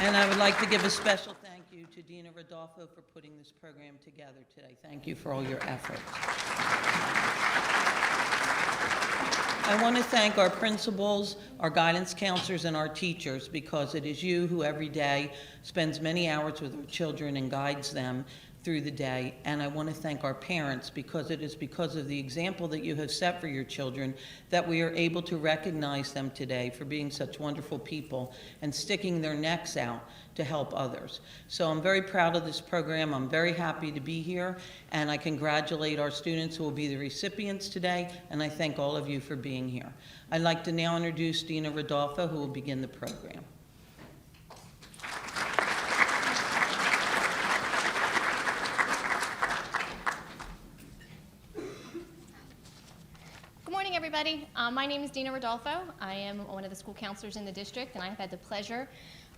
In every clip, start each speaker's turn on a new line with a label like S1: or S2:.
S1: And I would like to give a special thank you to Dina Rodolfo for putting this program together today. Thank you for all your efforts. I want to thank our principals, our guidance counselors, and our teachers, because it is you who every day spends many hours with our children and guides them through the day. And I want to thank our parents, because it is because of the example that you have set for your children that we are able to recognize them today for being such wonderful people and sticking their necks out to help others. So I'm very proud of this program. I'm very happy to be here, and I congratulate our students who will be the recipients today, and I thank all of you for being here. I'd like to now introduce Dina Rodolfo, who will begin the program.
S2: Good morning, everybody. My name is Dina Rodolfo. I am one of the school counselors in the district, and I've had the pleasure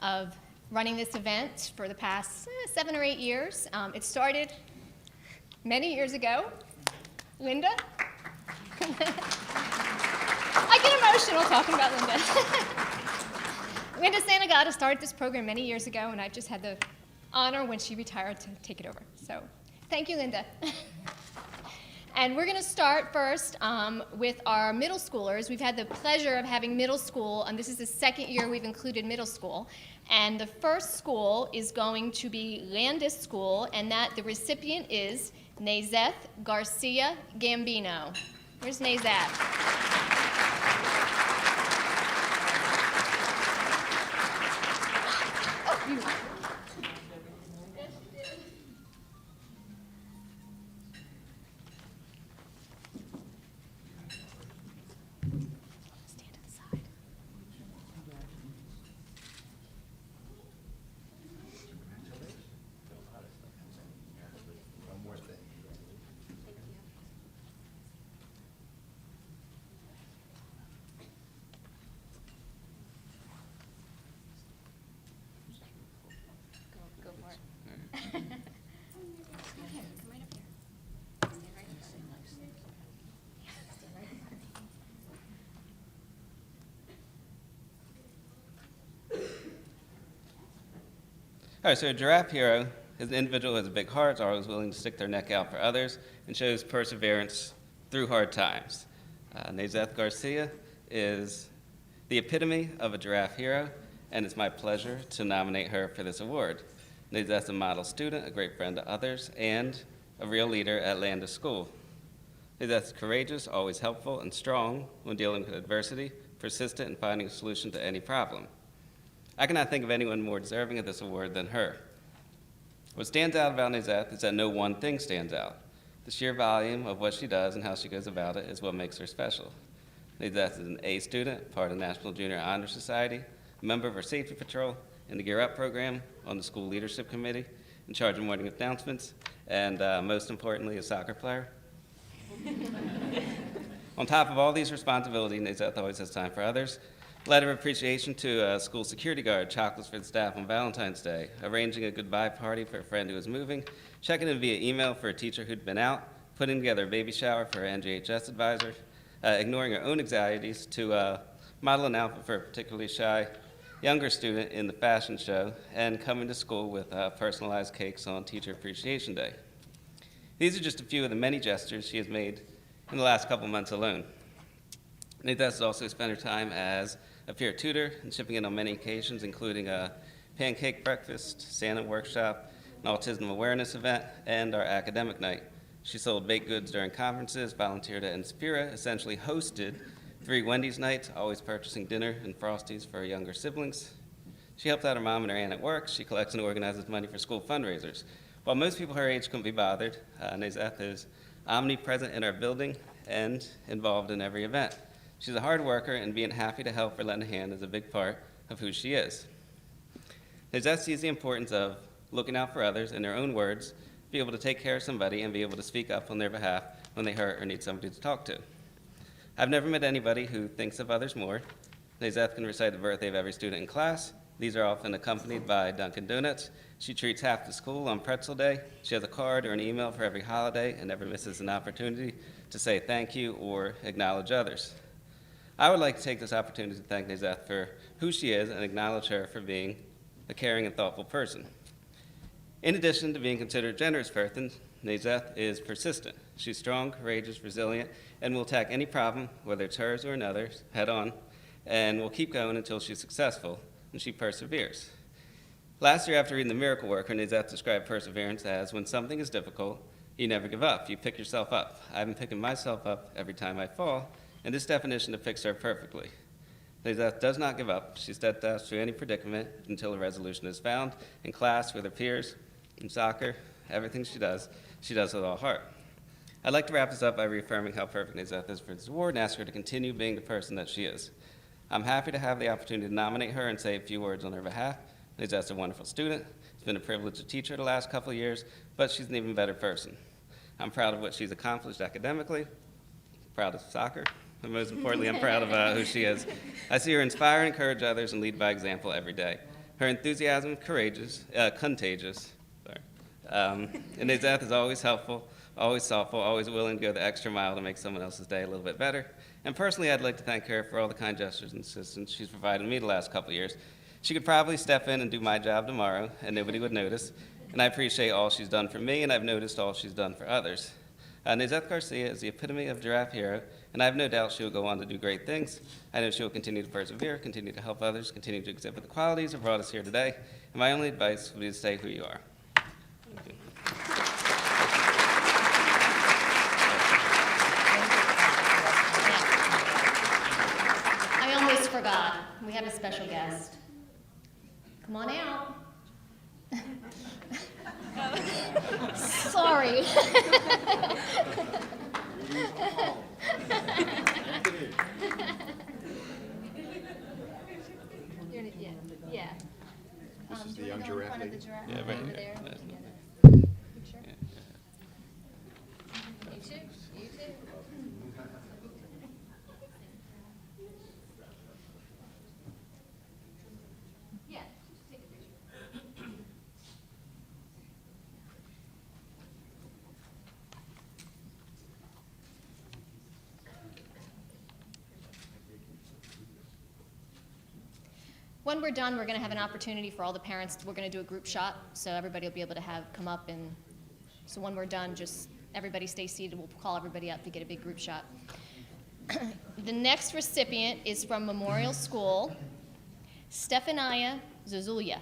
S2: of running this event for the past 7 or 8 years. It started many years ago. Linda? I get emotional talking about Linda. Linda Santagata started this program many years ago, and I've just had the honor when she retired to take it over. So thank you, Linda. And we're going to start first with our middle schoolers. We've had the pleasure of having middle school, and this is the second year we've included middle school. And the first school is going to be Landis School, and that the recipient is Nazeth Garcia Gambino. Where's Nazeth? Oh, you.
S3: All right, so a giraffe hero is an individual who has a big heart, is always willing to stick their neck out for others, and shows perseverance through hard times. Nazeth Garcia is the epitome of a giraffe hero, and it's my pleasure to nominate her for this award. Nazeth's a model student, a great friend to others, and a real leader at Landis School. Nazeth's courageous, always helpful, and strong when dealing with adversity, persistent in finding a solution to any problem. I cannot think of anyone more deserving of this award than her. What stands out about Nazeth is that no one thing stands out. The sheer volume of what she does and how she goes about it is what makes her special. Nazeth is an A student, part of the National Junior Honor Society, a member of our safety patrol, in the Giraffe program, on the school leadership committee, in charge of morning announcements, and most importantly, a soccer player. On top of all these responsibilities, Nazeth always has time for others. Letter of appreciation to a school security guard, chocolates for the staff on Valentine's Day, arranging a goodbye party for a friend who was moving, checking in via email for a teacher who'd been out, putting together a baby shower for her NJHS advisor, ignoring her own anxieties to model an outfit for a particularly shy younger student in the fashion show, and coming to school with personalized cakes on Teacher Appreciation Day. These are just a few of the many gestures she has made in the last couple months alone. Nazeth has also spent her time as a peer tutor and shipping in on many occasions, including a pancake breakfast, Santa workshop, an autism awareness event, and our academic night. She sold baked goods during conferences, volunteered at Inspira, essentially hosted 3 Wendy's nights, always purchasing dinner and Frosties for her younger siblings. She helps out her mom and her aunt at work. She collects and organizes money for school fundraisers. While most people her age couldn't be bothered, Nazeth is omnipresent in our building and involved in every event. She's a hard worker, and being happy to help or lend a hand is a big part of who she is. Nazeth sees the importance of looking out for others, in their own words, be able to take care of somebody and be able to speak up on their behalf when they hurt or need somebody to talk to. I've never met anybody who thinks of others more. Nazeth can recite the birthday of every student in class. These are often accompanied by Dunkin' Donuts. She treats half the school on Pretzel Day. She has a card or an email for every holiday and never misses an opportunity to say thank you or acknowledge others. I would like to take this opportunity to thank Nazeth for who she is and acknowledge her for being a caring and thoughtful person. In addition to being considered a generous person, Nazeth is persistent. She's strong, courageous, resilient, and will attack any problem, whether it's hers or another's, head on, and will keep going until she's successful, and she perseveres. Last year, after reading the miracle work, Hernandez described perseverance as when something is difficult, you never give up. You pick yourself up. I've been picking myself up every time I fall, and this definition depicts her perfectly. Hernandez does not give up. She's steadfast through any predicament until a resolution is found. In class, with her peers, in soccer, everything she does with all heart. I'd like to wrap this up by reaffirming how perfect Nazeth is for this award and ask her to continue being the person that she is. I'm happy to have the opportunity to nominate her and say a few words on her behalf. Nazeth's a wonderful student. It's been a privilege to teach her the last couple of years, but she's an even better person. I'm proud of what she's accomplished academically, proud of soccer, but most importantly, I'm proud of who she is. I see her inspire and encourage others and lead by example every day. Her enthusiasm is contagious. And Nazeth is always helpful, always thoughtful, always willing to go the extra mile to make someone else's day a little bit better. And personally, I'd like to thank her for all the kind gestures and assistance she's provided me the last couple of years. She could probably step in and do my job tomorrow, and nobody would notice. And I appreciate all she's done for me, and I've noticed all she's done for others. Nazeth Garcia is the epitome of Giraffe hero, and I have no doubt she will go on to do great things. I know she will continue to persevere, continue to help others, continue to exhibit the qualities that brought us here today. And my only advice would be to stay who you are. Thank you.
S4: I almost forgot. We have a special guest. Come on out. Sorry. Yeah.
S5: This is the young giraffe lady.
S3: Yeah, right
S4: Over
S3: here.
S4: there.
S3: That's not
S4: Together. Picture.
S3: Yeah.
S4: You too. You too. Yeah. Just take a picture. When we're done, we're going to have an opportunity for all the parents. We're going to do a group shot, so everybody will be able to come up, and so when we're done, just everybody stay seated. We'll call everybody up to get a big group shot. The next recipient is from Memorial School, Stefania Zuzulia.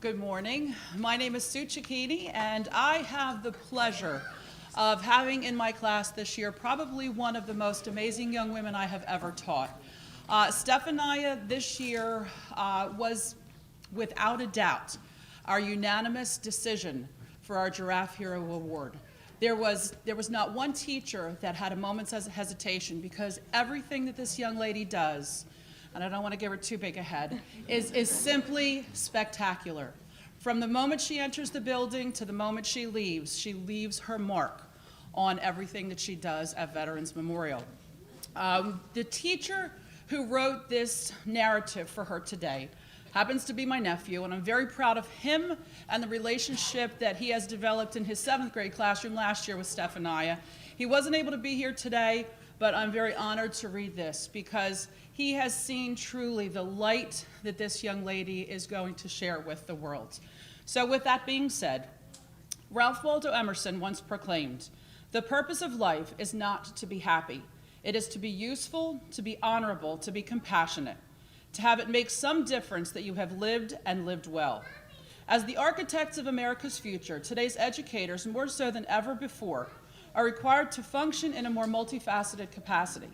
S6: Good morning. My name is Sue Cicchini, and I have the pleasure of having in my class this year probably one of the most amazing young women I have ever taught. Stefania this year was, without a doubt, our unanimous decision for our Giraffe Hero Award. There was not one teacher that had a moment's hesitation, because everything that this young lady does, and I don't want to give her too big a head, is simply spectacular. From the moment she enters the building to the moment she leaves her mark on everything that she does at Veterans Memorial. The teacher who wrote this narrative for her today happens to be my nephew, and I'm very proud of him and the relationship that he has developed in his 7th grade classroom last year with Stefania. He wasn't able to be here today, but I'm very honored to read this, because he has seen truly the light that this young lady is going to share with the world. So with that being said, Ralph Waldo Emerson once proclaimed, "The purpose of life is not to be happy. It is to be useful, to be honorable, to be compassionate, to have it make some difference that you have lived and lived well." As the architects of America's future, today's educators, more so than ever before, are required to function in a more multifaceted capacity,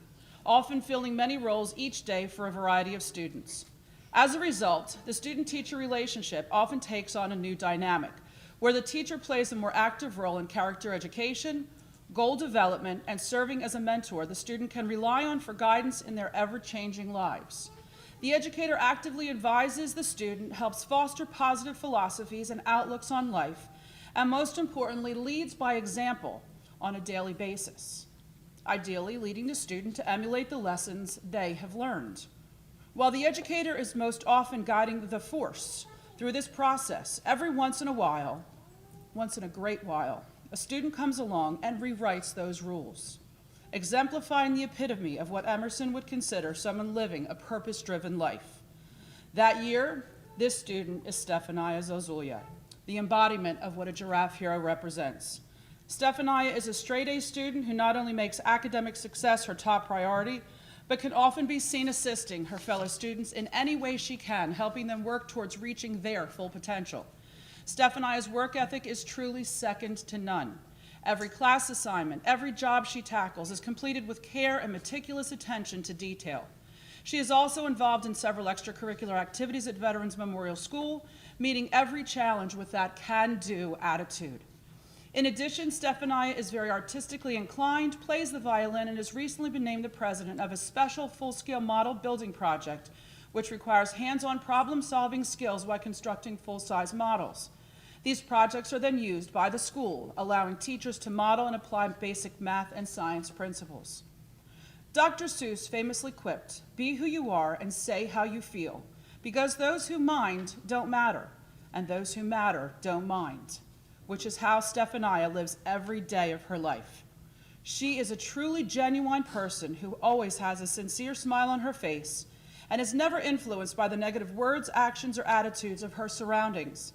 S6: often filling many roles each day for a variety of students. As a result, the student-teacher relationship often takes on a new dynamic, where the teacher plays a more active role in character education, goal development, and serving as a mentor the student can rely on for guidance in their ever-changing lives. The educator actively advises the student, helps foster positive philosophies and outlooks on life, and most importantly, leads by example on a daily basis. ideally leading the student to emulate the lessons they have learned. While the educator is most often guiding the force through this process, every once in a great while, a student comes along and rewrites those rules, exemplifying the epitome of what Emerson would consider someone living a purpose-driven life. That year, this student is Stefania Zozulia, the embodiment of what a giraffe hero represents. Stefania is a straight-A student who not only makes academic success her top priority, but can often be seen assisting her fellow students in any way she can, helping them work towards reaching their full potential. Stefania's work ethic is truly second to none. Every class assignment, every job she tackles is completed with care and meticulous attention to detail. She is also involved in several extracurricular activities at Veterans Memorial School, meeting every challenge with that can-do attitude. In addition, Stefania is very artistically inclined, plays the violin, and has recently been named the president of a special full-scale model building project, which requires hands-on problem-solving skills while constructing full-size models. These projects are then used by the school, allowing teachers to model and apply basic math and science principles. Dr. Seuss famously quipped, "Be who you are and say how you feel, because those who mind don't matter, and those who matter don't mind," which is how Stefania lives every day of her life. She is a truly genuine person who always has a sincere smile on her face and is never influenced by the negative words, actions, or attitudes of her surroundings.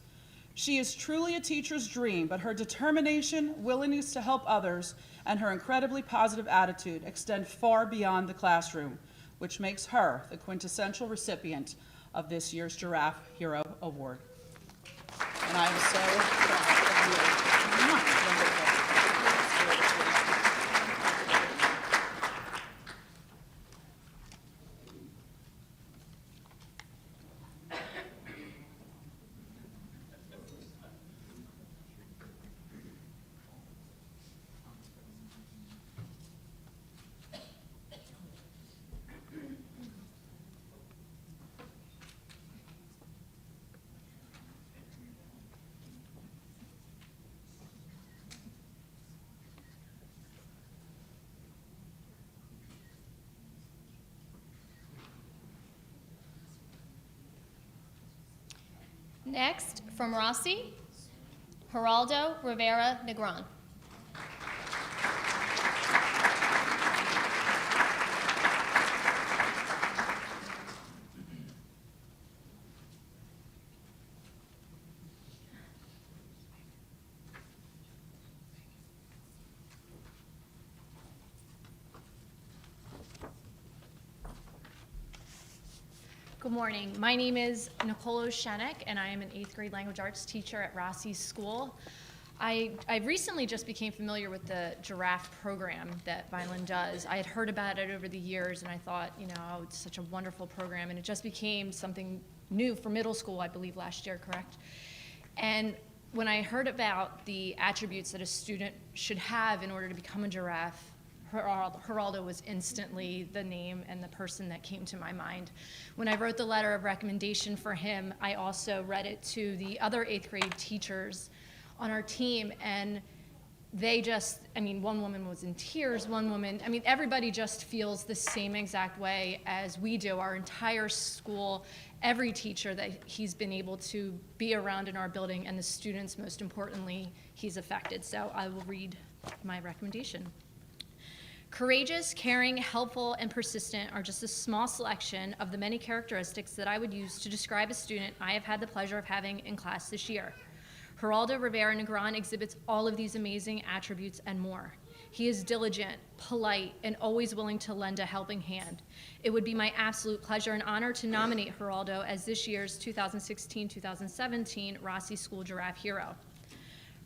S6: She is truly a teacher's dream, but her determination, willingness to help others, and her incredibly positive attitude extend far beyond the classroom, which makes her the quintessential recipient of this year's Giraffe Hero Award. And I am so proud of you.
S4: Next, from Rossi, Geraldo Rivera Negron.
S7: Good morning. My name is Nicole Shenek, and I am an 8th grade language arts teacher at Rossi's school. I recently just became familiar with the Giraffe program that Violin does. I had heard about it over the years, and I thought, oh, it's such a wonderful program, and it just became something new for middle school, I believe, last year, correct? And when I heard about the attributes that a student should have in order to become a giraffe, Geraldo was instantly the name and the person that came to my mind. When I wrote the letter of recommendation for him, I also read it to the other 8th grade teachers on our team, and they just, one woman was in tears, everybody just feels the same exact way as we do. Our entire school, every teacher that he's been able to be around in our building, and the students, most importantly, he's affected. So I will read my recommendation. Courageous, caring, helpful, and persistent are just a small selection of the many characteristics that I would use to describe a student I have had the pleasure of having in class this year. Geraldo Rivera Negron exhibits all of these amazing attributes and more. He is diligent, polite, and always willing to lend a helping hand. It would be my absolute pleasure and honor to nominate Geraldo as this year's 2016-2017 Rossi School Giraffe Hero.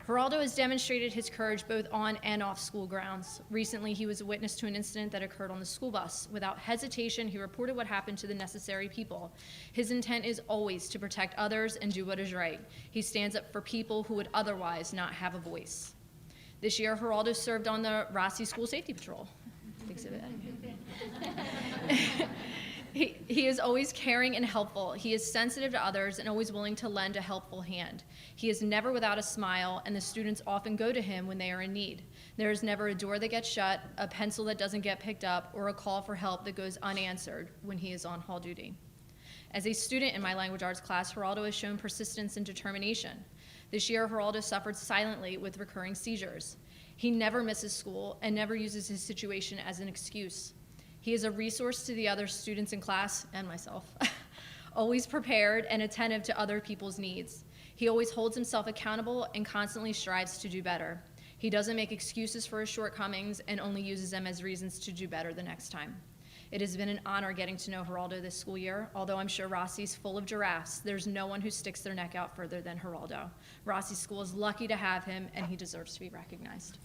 S7: Geraldo has demonstrated his courage both on and off school grounds. Recently, he was a witness to an incident that occurred on the school bus. Without hesitation, he reported what happened to the necessary people. His intent is always to protect others and do what is right. He stands up for people who would otherwise not have a voice. This year, Geraldo served on the Rossi School Safety Patrol. Exhibit. He is always caring and helpful. He is sensitive to others and always willing to lend a helpful hand. He is never without a smile, and the students often go to him when they are in need. There is never a door that gets shut, a pencil that doesn't get picked up, or a call for help that goes unanswered when he is on hall duty. As a student in my language arts class, Geraldo has shown persistence and determination. This year, Geraldo suffered silently with recurring seizures. He never misses school and never uses his situation as an excuse. He is a resource to the other students in class and myself, always prepared and attentive to other people's needs. He always holds himself accountable and constantly strives to do better. He doesn't make excuses for his shortcomings and only uses them as reasons to do better the next time. It has been an honor getting to know Geraldo this school year. Although I'm sure Rossi's full of giraffes, there's no one who sticks their neck out further than Geraldo. Rossi School is lucky to have him, and he deserves to be recognized.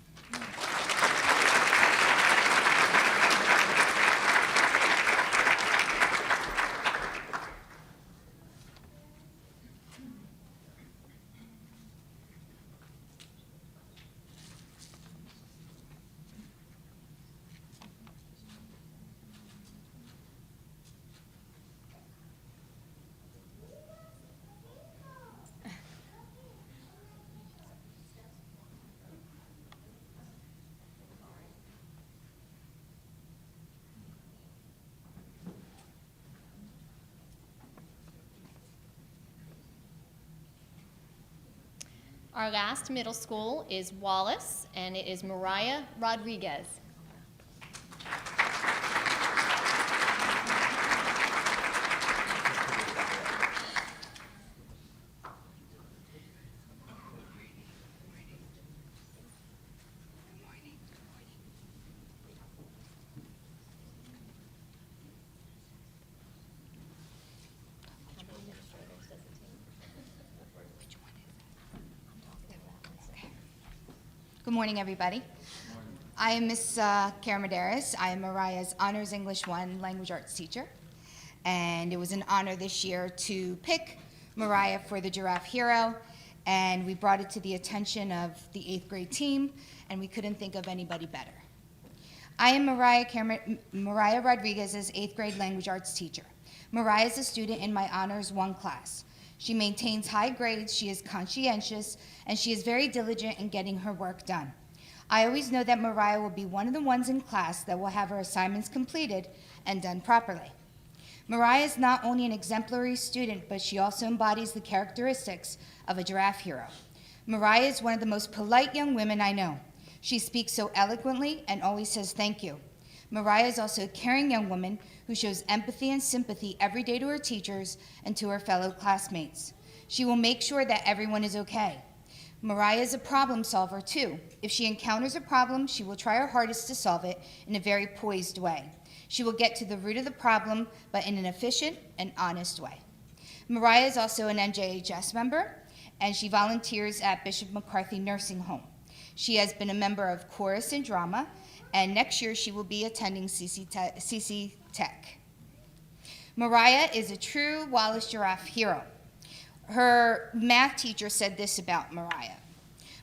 S4: Our last middle school is Wallace, and it is Mariah Rodriguez.
S8: Good morning, everybody. I am Miss Kara Medeiros. I am Mariah's Honors English 1 Language Arts teacher. And it was an honor this year to pick Mariah for the Giraffe Hero. And we brought it to the attention of the 8th grade team, and we couldn't think of anybody better. I am Mariah Rodriguez's 8th grade language arts teacher. Mariah is a student in my Honors 1 class. She maintains high grades, she is conscientious, and she is very diligent in getting her work done. I always know that Mariah will be one of the ones in class that will have her assignments completed and done properly. Mariah is not only an exemplary student, but she also embodies the characteristics of a giraffe hero. Mariah is one of the most polite young women I know. She speaks so eloquently and always says thank you. Mariah is also a caring young woman who shows empathy and sympathy every day to her teachers and to her fellow classmates. She will make sure that everyone is okay. Mariah is a problem solver too. If she encounters a problem, she will try her hardest to solve it in a very poised way. She will get to the root of the problem, but in an efficient and honest way. Mariah is also an NJHS member, and she volunteers at Bishop McCarthy Nursing Home. She has been a member of chorus and drama, and next year she will be attending CC Tech. Mariah is a true Wallace Giraffe hero. Her math teacher said this about Mariah.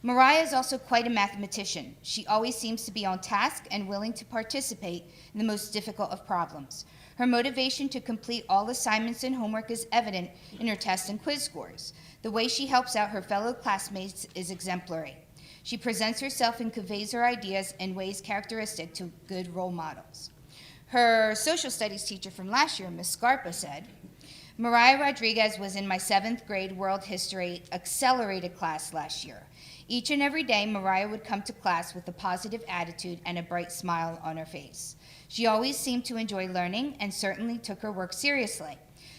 S8: Mariah is also quite a mathematician. She always seems to be on task and willing to participate in the most difficult of problems. Her motivation to complete all assignments and homework is evident in her test and quiz scores. The way she helps out her fellow classmates is exemplary. She presents herself and conveys her ideas in ways characteristic to good role models. Her social studies teacher from last year, Ms. Scarpa, said, Mariah Rodriguez was in my 7th grade World History Accelerated class last year. Each and every day, Mariah would come to class with a positive attitude and a bright smile on her face. She always seemed to enjoy learning and certainly took her work seriously.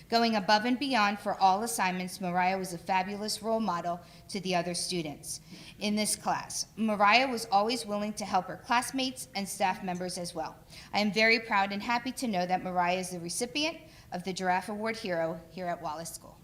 S8: Going above and beyond for all assignments, Mariah was a fabulous role model to the other students in this class. Mariah was always willing to help her classmates and staff members as well. I am very proud and happy to know that Mariah is the recipient of the Giraffe Award Hero here at Wallace School.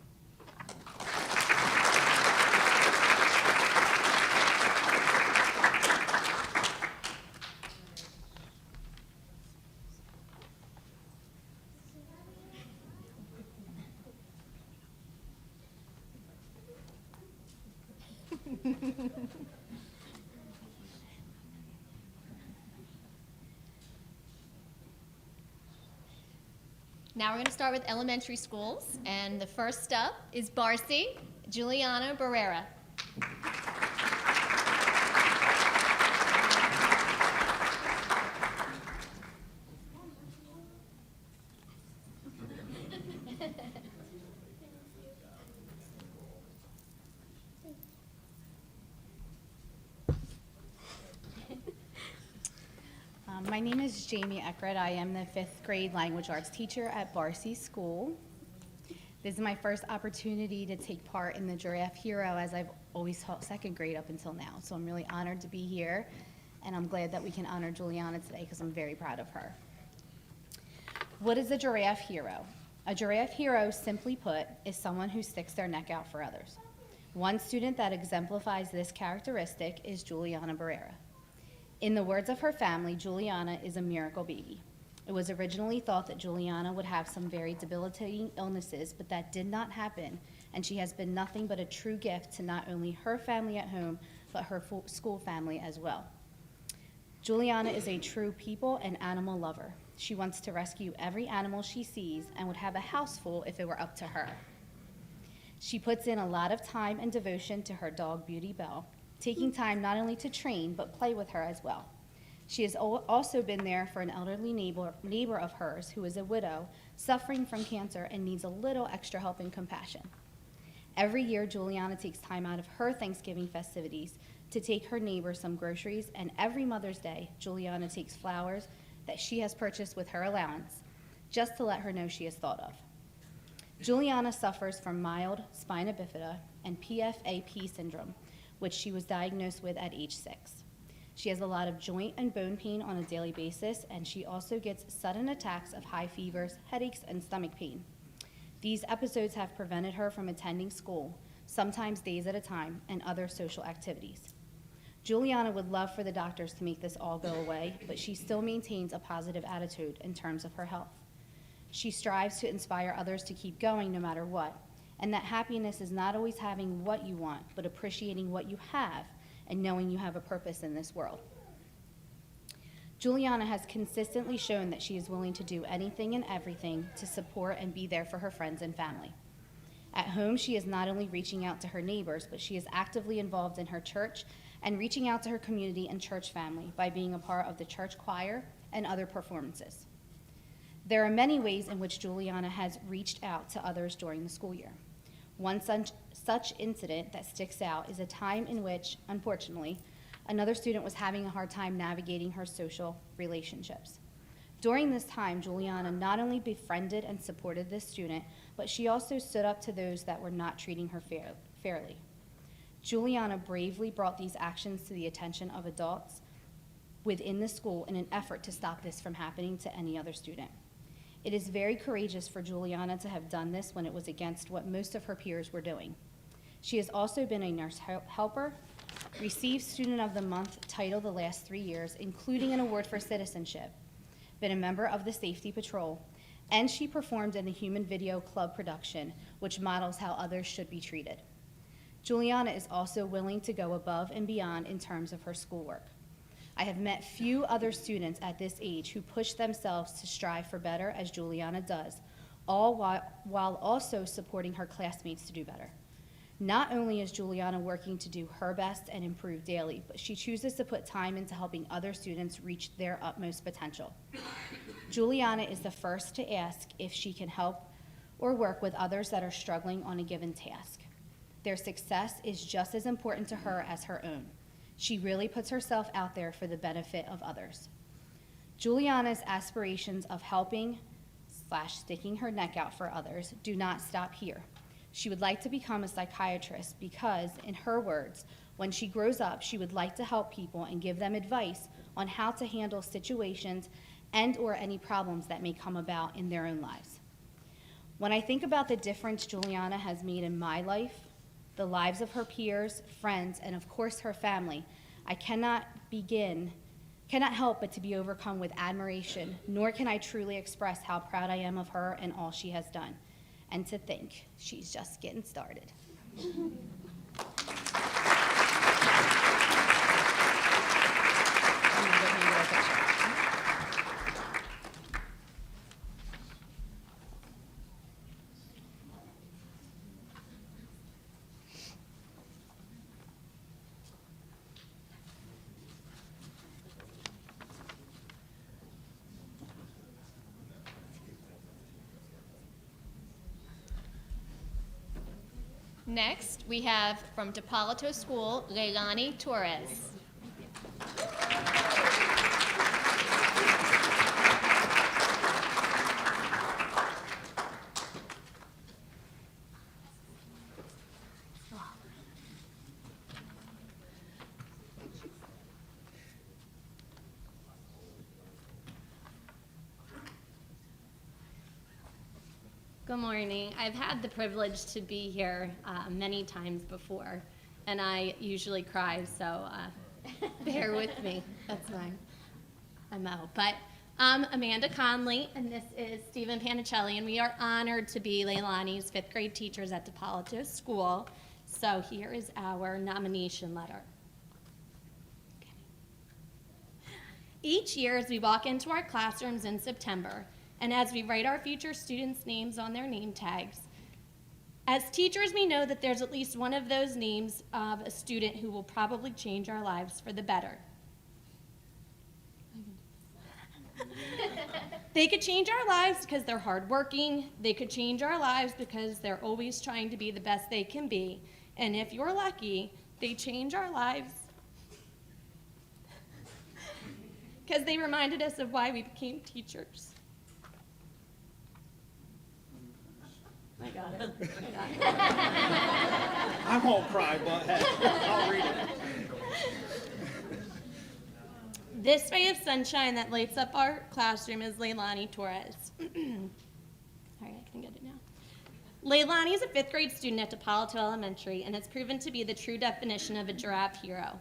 S4: Now we're going to start with elementary schools, and the first up is Barcy Juliana Barrera.
S9: My name is Jaime Akrid. I am the 5th grade language arts teacher at Barcy School. This is my first opportunity to take part in the Giraffe Hero, as I've always taught 2nd grade up until now. So I'm really honored to be here, and I'm glad that we can honor Juliana today because I'm very proud of her. What is a Giraffe Hero? A Giraffe Hero, simply put, is someone who sticks their neck out for others. One student that exemplifies this characteristic is Juliana Barrera. In the words of her family, Juliana is a miracle baby. It was originally thought that Juliana would have some very debilitating illnesses, but that did not happen, and she has been nothing but a true gift to not only her family at home, but her school family as well. Juliana is a true people and animal lover. She wants to rescue every animal she sees and would have a house full if it were up to her. She puts in a lot of time and devotion to her dog, Beauty Belle, taking time not only to train, but play with her as well. She has also been there for an elderly neighbor of hers who is a widow, suffering from cancer and needs a little extra help and compassion. Every year, Juliana takes time out of her Thanksgiving festivities to take her neighbor some groceries, and every Mother's Day, Juliana takes flowers that she has purchased with her allowance, just to let her know she is thought of. Juliana suffers from mild spina bifida and PFAP syndrome, which she was diagnosed with at age 6. She has a lot of joint and bone pain on a daily basis, and she also gets sudden attacks of high fevers, headaches, and stomach pain. These episodes have prevented her from attending school, sometimes days at a time, and other social activities. Juliana would love for the doctors to make this all go away, but she still maintains a positive attitude in terms of her health. She strives to inspire others to keep going no matter what, and that happiness is not always having what you want, but appreciating what you have and knowing you have a purpose in this world. Juliana has consistently shown that she is willing to do anything and everything to support and be there for her friends and family. At home, she is not only reaching out to her neighbors, but she is actively involved in her church and reaching out to her community and church family by being a part of the church choir and other performances. There are many ways in which Juliana has reached out to others during the school year. One such incident that sticks out is a time in which, unfortunately, another student was having a hard time navigating her social relationships. During this time, Juliana not only befriended and supported this student, but she also stood up to those that were not treating her fairly. Juliana bravely brought these actions to the attention of adults within the school in an effort to stop this from happening to any other student. It is very courageous for Juliana to have done this when it was against what most of her peers were doing. She has also been a nurse helper, received Student of the Month title the last 3 years, including an award for citizenship, been a member of the Safety Patrol, and she performed in the Human Video Club production, which models how others should be treated. Juliana is also willing to go above and beyond in terms of her schoolwork. I have met few other students at this age who push themselves to strive for better as Juliana does, all while also supporting her classmates to do better. Not only is Juliana working to do her best and improve daily, but she chooses to put time into helping other students reach their utmost potential. Juliana is the first to ask if she can help or work with others that are struggling on a given task. Their success is just as important to her as her own. She really puts herself out there for the benefit of others. Juliana's aspirations of helping/sticking her neck out for others do not stop here. She would like to become a psychiatrist because, in her words, when she grows up, she would like to help people and give them advice on how to handle situations and/or any problems that may come about in their own lives. When I think about the difference Juliana has made in my life, the lives of her peers, friends, and of course her family, I cannot help but to be overcome with admiration, nor can I truly express how proud I am of her and all she has done. And to think, she's just getting started.
S2: Next, we have from DePalato School, Leilani Torres.
S10: Good morning. I've had the privilege to be here many times before, and I usually cry, so bear with me. That's my MO. But I'm Amanda Conley, and this is Stephen Panicelli, and we are honored to be Leilani's 5th grade teachers at DePalato School. So here is our nomination letter. Okay. Each year as we walk into our classrooms in September, and as we write our future students' names on their name tags, as teachers, we know that there's at least one of those names of a student who will probably change our lives for the better. They could change our lives because they're hardworking. They could change our lives because they're always trying to be the best they can be. And if you're lucky, they change our lives because they reminded us of why we became teachers. I got it.
S5: I won't cry, but I'll read it.
S10: This ray of sunshine that lights up our classroom is Leilani Torres. Sorry, I can get it now. Leilani is a 5th grade student at DePalato Elementary and has proven to be the true definition of a giraffe hero.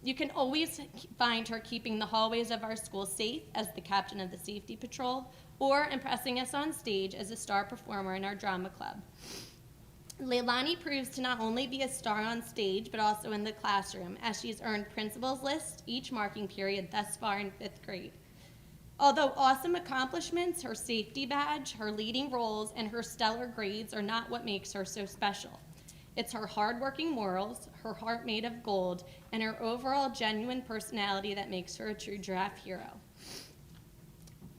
S10: You can always find her keeping the hallways of our school safe as the captain of the safety patrol, or impressing us on stage as a star performer in our drama club. Leilani proves to not only be a star on stage, but also in the classroom, as she's earned principal's list each marking period thus far in 5th grade. Although awesome accomplishments, her safety badge, her leading roles, and her stellar grades are not what makes her so special. It's her hardworking morals, her heart made of gold, and her overall genuine personality that makes her a true giraffe hero.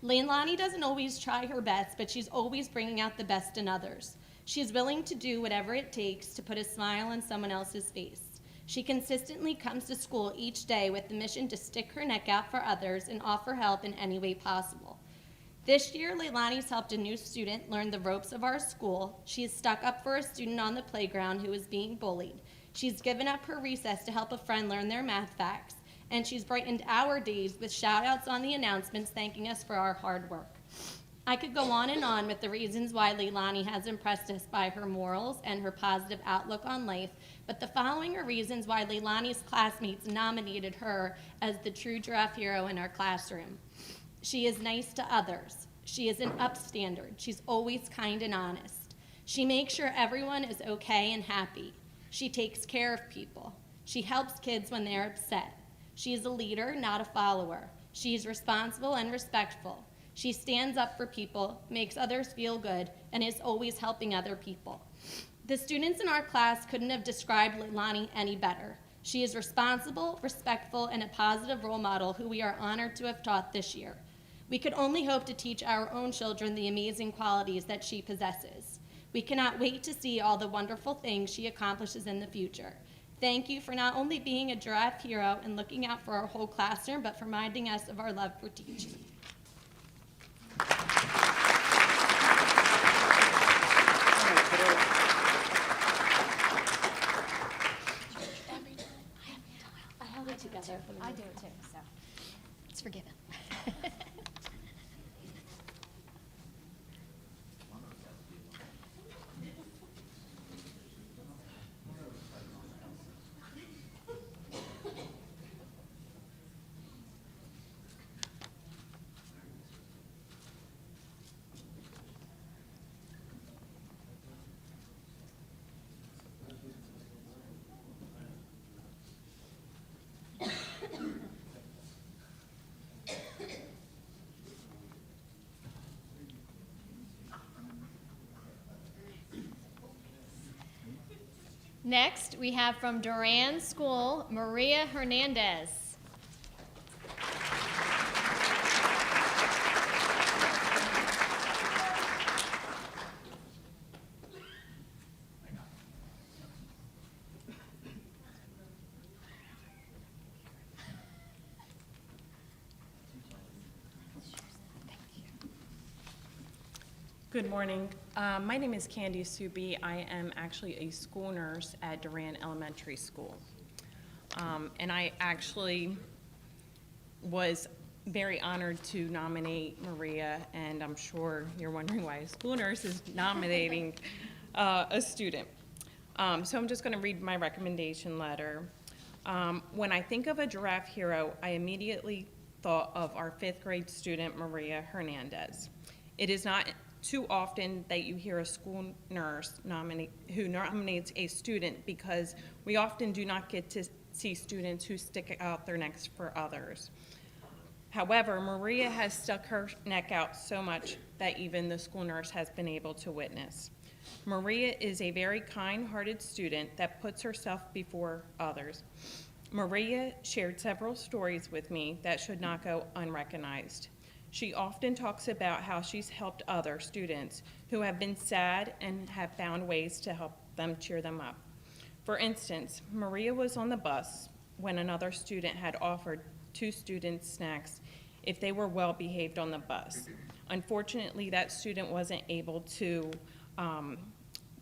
S10: Leilani doesn't always try her best, but she's always bringing out the best in others. She's willing to do whatever it takes to put a smile on someone else's face. She consistently comes to school each day with the mission to stick her neck out for others and offer help in any way possible. This year, Leilani's helped a new student learn the ropes of our school. She has stuck up for a student on the playground who was being bullied. She's given up her recess to help a friend learn their math facts. And she's brightened our days with shout-outs on the announcements thanking us for our hard work. I could go on and on with the reasons why Leilani has impressed us by her morals and her positive outlook on life, but the following are reasons why Leilani's classmates nominated her as the true giraffe hero in our classroom. She is nice to others. She is an upstander. She's always kind and honest. She makes sure everyone is okay and happy. She takes care of people. She helps kids when they're upset. She is a leader, not a follower. She is responsible and respectful. She stands up for people, makes others feel good, and is always helping other people. The students in our class couldn't have described Leilani any better. She is responsible, respectful, and a positive role model who we are honored to have taught this year. We could only hope to teach our own children the amazing qualities that she possesses. We cannot wait to see all the wonderful things she accomplishes in the future. Thank you for not only being a giraffe hero and looking out for our whole classroom, but for reminding us of our love for teaching. I held it together.
S2: I do it too, so it's forgiven. Next, we have from Duran School, Maria Hernandez.
S11: Good morning. My name is Candy Subi. I am actually a school nurse at Durant Elementary School. And I actually was very honored to nominate Maria, and I'm sure you're wondering why a school nurse is nominating a student. So I'm just going to read my recommendation letter. When I think of a giraffe hero, I immediately thought of our 5th grade student, Maria Hernandez. It is not too often that you hear a school nurse who nominates a student, because we often do not get to see students who stick out their necks for others. However, Maria has stuck her neck out so much that even the school nurse has been able to witness. Maria is a very kind-hearted student that puts herself before others. Maria shared several stories with me that should not go unrecognized. She often talks about how she's helped other students who have been sad and have found ways to help them cheer them up. For instance, Maria was on the bus when another student had offered 2 students snacks if they were well behaved on the bus. Unfortunately, that student wasn't able to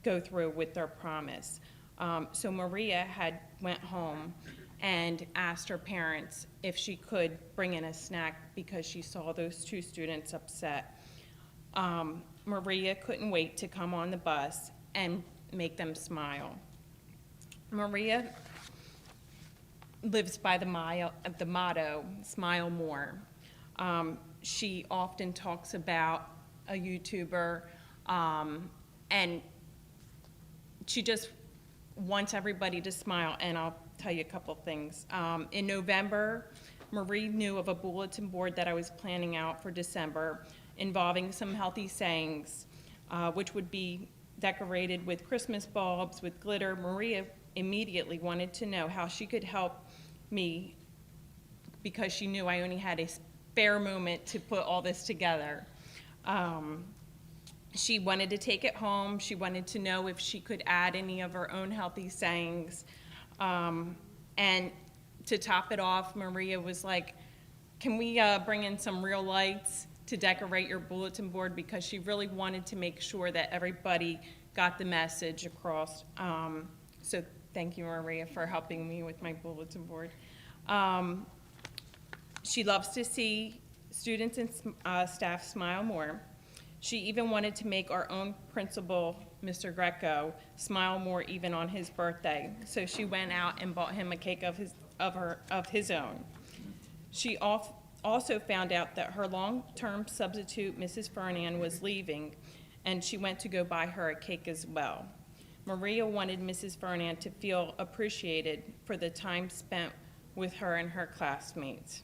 S11: go through with their promise. So Maria went home and asked her parents if she could bring in a snack because she saw those 2 students upset. Maria couldn't wait to come on the bus and make them smile. Maria lives by the motto, smile more. She often talks about a YouTuber, and she just wants everybody to smile, and I'll tell you a couple things. In November, Marie knew of a bulletin board that I was planning out for December involving some healthy sayings, which would be decorated with Christmas bulbs, with glitter. Maria immediately wanted to know how she could help me because she knew I only had a spare moment to put all this together. She wanted to take it home. She wanted to know if she could add any of her own healthy sayings. And to top it off, Maria was like, can we bring in some real lights to decorate your bulletin board, because she really wanted to make sure that everybody got the message across. So thank you, Maria, for helping me with my bulletin board. She loves to see students and staff smile more. She even wanted to make our own principal, Mr. Greco, smile more even on his birthday. So she went out and bought him a cake of his own. She also found out that her long-term substitute, Mrs. Fernand, was leaving, and she went to go buy her a cake as well. Maria wanted Mrs. Fernand to feel appreciated for the time spent with her and her classmates.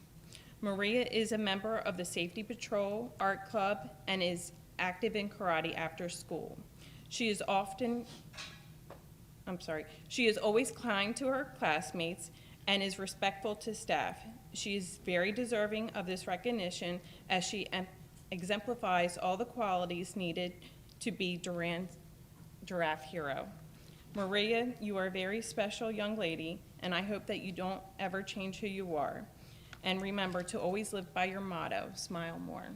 S11: Maria is a member of the Safety Patrol Art Club and is active in karate after school. She is always kind to her classmates and is respectful to staff. She is very deserving of this recognition as she exemplifies all the qualities needed to be Durant's Giraffe hero. Maria, you are a very special young lady, and I hope that you don't ever change who you are. And remember to always live by your motto, smile more.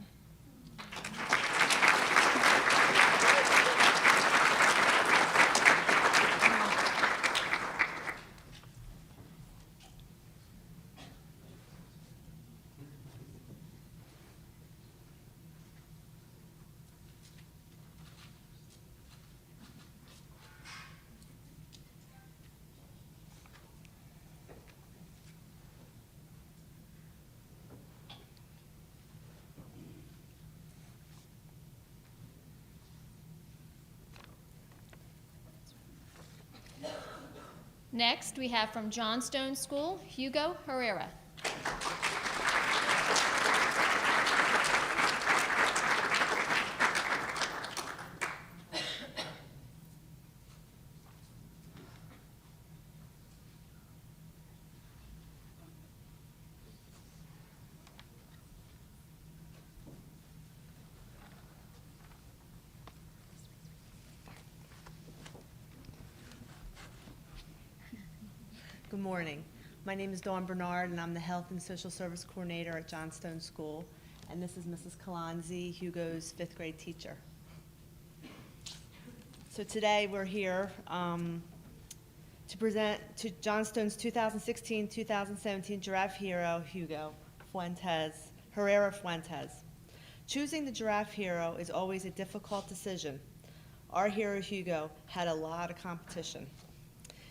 S4: Next, we have from Johnstone School, Hugo Herrera.
S12: Good morning. My name is Dawn Barnard, and I'm the Health and Social Service Coordinator at Johnstone School. And this is Mrs. Kalanzi, Hugo's 5th grade teacher. So today we're here to present to Johnstone's 2016-2017 Giraffe Hero, Hugo Herrera Fuentes. Choosing the Giraffe Hero is always a difficult decision. Our hero, Hugo, had a lot of competition.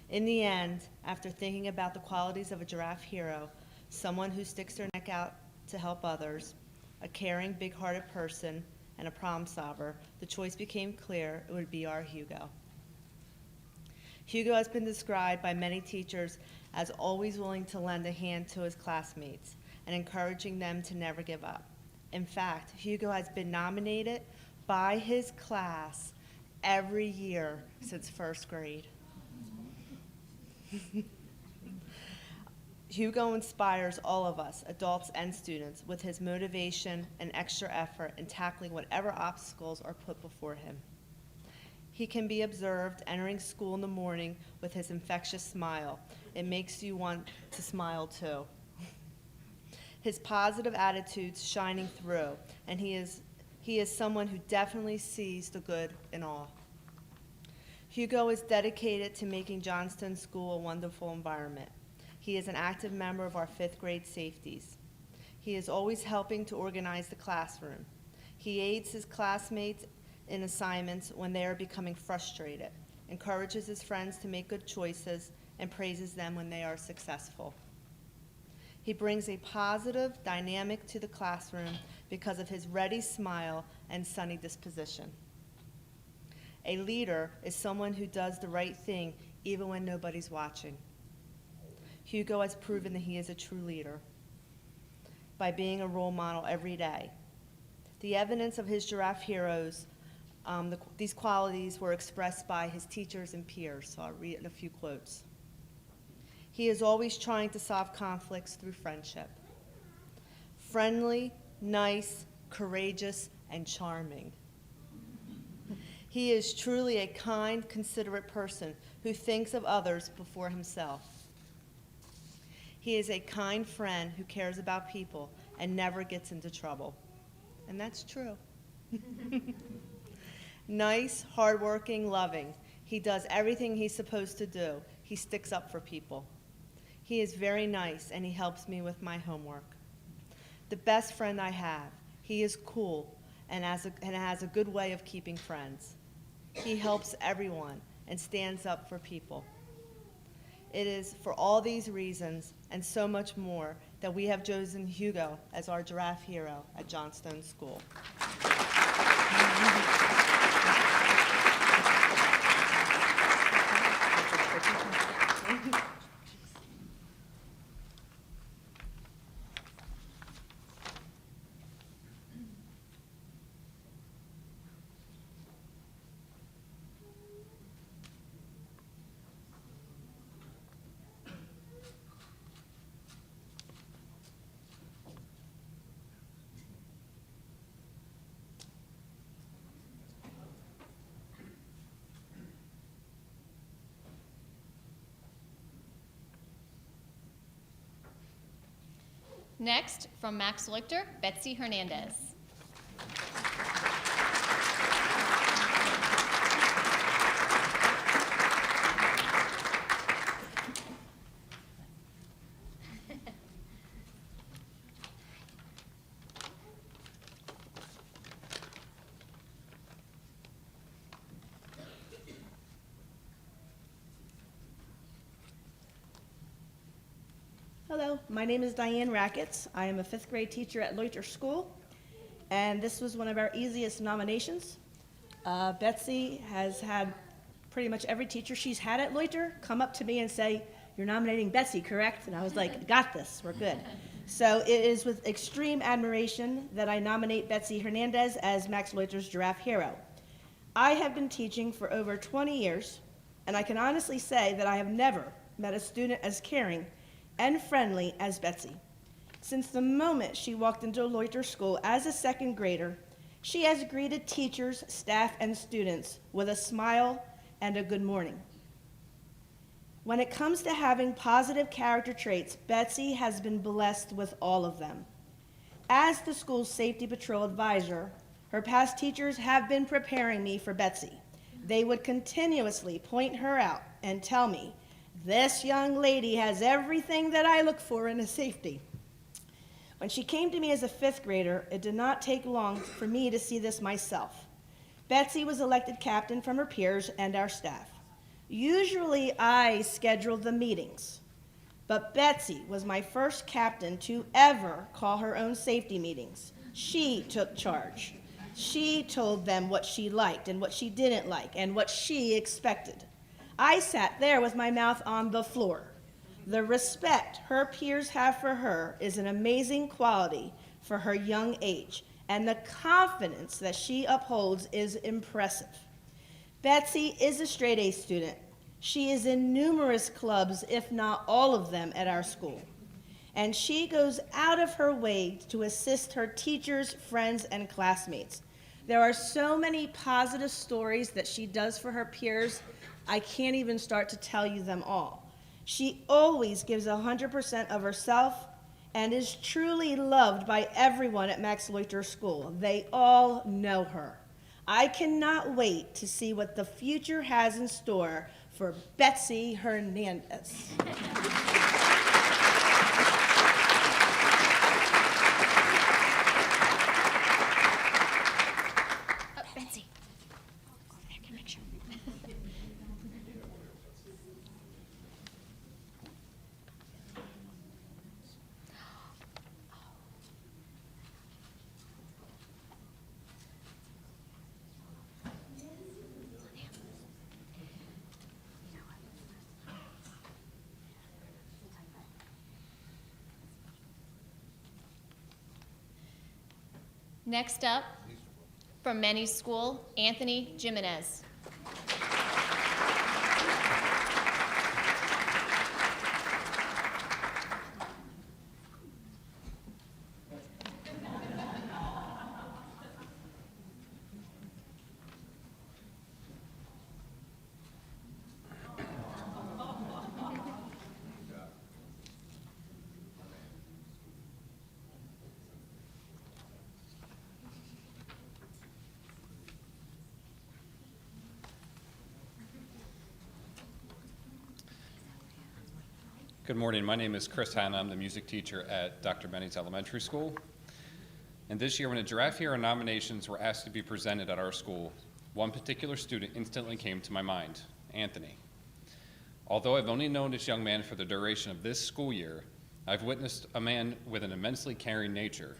S12: In the end, after thinking about the qualities of a Giraffe Hero, someone who sticks their neck out to help others, a caring, big-hearted person, and a problem solver, the choice became clear it would be our Hugo. Hugo has been described by many teachers as always willing to lend a hand to his classmates and encouraging them to never give up. In fact, Hugo has been nominated by his class every year since first grade. Hugo inspires all of us, adults and students, with his motivation and extra effort in tackling whatever obstacles are put before him. He can be observed entering school in the morning with his infectious smile. It makes you want to smile too. His positive attitude's shining through, and he is someone who definitely sees the good in all. Hugo is dedicated to making Johnstone School a wonderful environment. He is an active member of our 5th grade safeties. He is always helping to organize the classroom. He aids his classmates in assignments when they are becoming frustrated, encourages his friends to make good choices, and praises them when they are successful. He brings a positive dynamic to the classroom because of his ready smile and sunny disposition. A leader is someone who does the right thing even when nobody's watching. Hugo has proven that he is a true leader by being a role model every day. The evidence of his Giraffe Heroes, these qualities were expressed by his teachers and peers, so I'll read a few quotes. He is always trying to solve conflicts through friendship. Friendly, nice, courageous, and charming. He is truly a kind, considerate person who thinks of others before himself. He is a kind friend who cares about people and never gets into trouble. And that's true. Nice, hardworking, loving. He does everything he's supposed to do. He sticks up for people. He is very nice, and he helps me with my homework. The best friend I have. He is cool and has a good way of keeping friends. He helps everyone and stands up for people. It is for all these reasons and so much more that we have chosen Hugo as our Giraffe Hero at Johnstone School.
S4: Next, from Max Lichter, Betsy Hernandez.
S13: Hello, my name is Diane Rackets. I am a 5th grade teacher at Loiter School, and this was one of our easiest nominations. Betsy has had pretty much every teacher she's had at Loiter come up to me and say, "You're nominating Betsy, correct?" And I was like, "Got this, we're good." So it is with extreme admiration that I nominate Betsy Hernandez as Max Loiter's Giraffe Hero. I have been teaching for over 20 years, and I can honestly say that I have never met a student as caring and friendly as Betsy. Since the moment she walked into Loiter School as a 2nd grader, she has greeted teachers, staff, and students with a smile and a good morning. When it comes to having positive character traits, Betsy has been blessed with all of them. As the school's safety patrol advisor, her past teachers have been preparing me for Betsy. they would continuously point her out and tell me, "This young lady has everything that I look for in a safety." When she came to me as a 5th grader, it did not take long for me to see this myself. Betsy was elected captain from her peers and our staff. Usually I scheduled the meetings, but Betsy was my first captain to ever call her own safety meetings. She took charge. She told them what she liked and what she didn't like and what she expected. I sat there with my mouth on the floor. The respect her peers have for her is an amazing quality for her young age, and the confidence that she upholds is impressive. Betsy is a straight A student. She is in numerous clubs, if not all of them, at our school. And she goes out of her way to assist her teachers, friends, and classmates. There are so many positive stories that she does for her peers, I can't even start to tell you them all. She always gives 100% of herself and is truly loved by everyone at Max Leuchter School. They all know her. I cannot wait to see what the future has in store for Betsy Hernandez.
S4: Betsy. Go over there, get a picture. Next up, from Menny's School, Anthony Jimenez.
S14: Good morning. My name is Chris Hanna. I'm the music teacher at Dr. Benny's Elementary School. And this year, when the Giraffe Hero nominations were asked to be presented at our school, one particular student instantly came to my mind, Anthony. Although I've only known this young man for the duration of this school year, I've witnessed a man with an immensely caring nature.